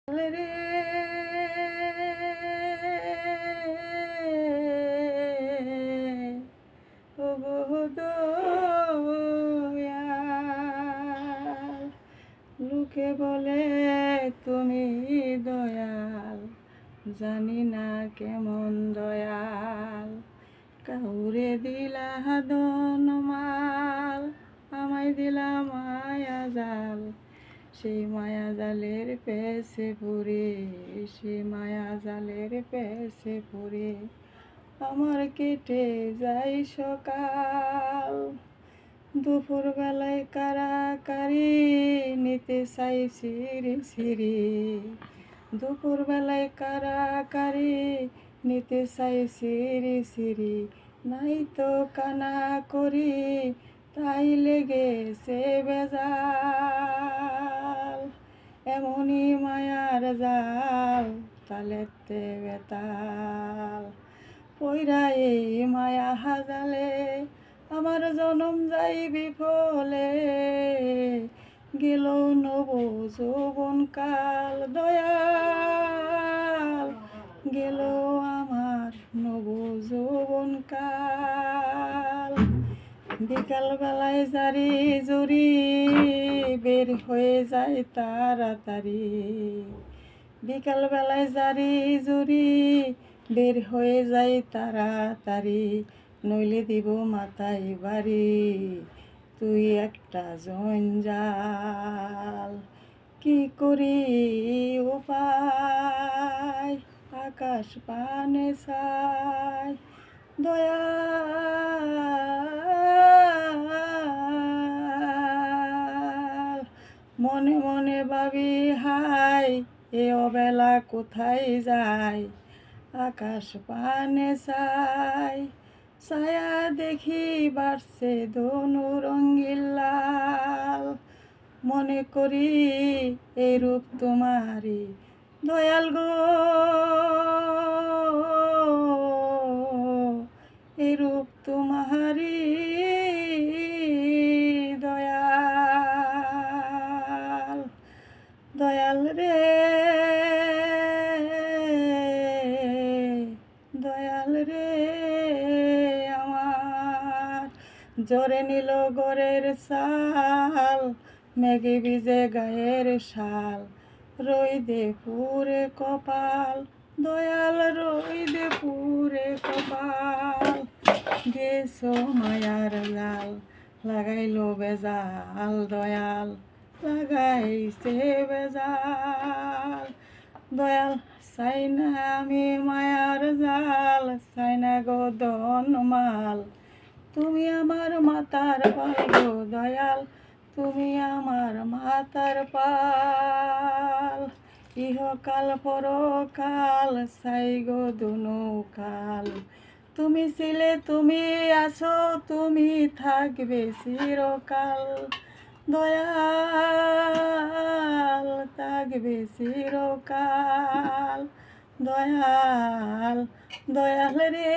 রে ওগো দয়াল, লোকে বলে তুমি দয়াল, জানি না কেমন দয়াল। কাউরে দিলা ধনমাল, আমায় দিলা মায়া জাল। সেই মায়া জালের পেছে পড়ে, সেই মায়া জালের পেছে পড়ে আমার কেটে যাই সকাল। দুপুর বেলায় কারাকারি নিতে চাই সিঁড়ি সিঁড়ি, দুপুর বেলায় কারাকারি নিতে চাই সিঁড়ি সিঁড়ি। নাই তো কানা করি তাই লেগেছে বেজাল, এমনই মায়ার জাল তালেতে বেতাল। পইরা এই মায়া হাজালে আমার জনম যাই বিফলে, গেল নব যৌবন কাল দয়াল, গেল আমার নব যৌবন কাল। বিকাল বেলায় জারি জুরি বের হয়ে যায় তাড়াতাড়ি, বিকাল বেলায় জারি জুরি বের হয়ে যায় তাড়াতাড়ি। নইলে দিব মাথায় বাড়ি, তুই একটা জঞ্জাল। কি করি উপায় আকাশ পানে চাই দয়াল। মনে মনে ভাবি হাই এ অবেলা কোথায় যায়, আকাশ পানে চাই ছায়া দেখি বাড়ছে দনু রঙ্গিন লাল। মনে করি এই রূপ তোমারি দয়াল গো, এই রূপ তোমারি দয়াল। দয়াল রে দয়াল রে আমার, জোরে নিল গরের চাল, মেঘে ভিজে গায়ের শাল। রইদে পুরে কপাল দয়াল, রইদে পুরে কপাল। গেছো মায়ার জাল লাগাইলো বেজাল দয়াল, লাগাইছে বেজাল। দয়াল চাই না আমি মায়ার জাল, চাই না গো ধনমাল। তুমি আমার মাতার পাল গো দয়াল, তুমি আমার মাতার পাল। ইহকাল পরকাল চাই গো দুনো কাল। তুমি ছিলে তুমি আছো তুমি থাকবে চিরকাল দয়াল, থাকবে চিরকাল দয়াল। দয়াল রে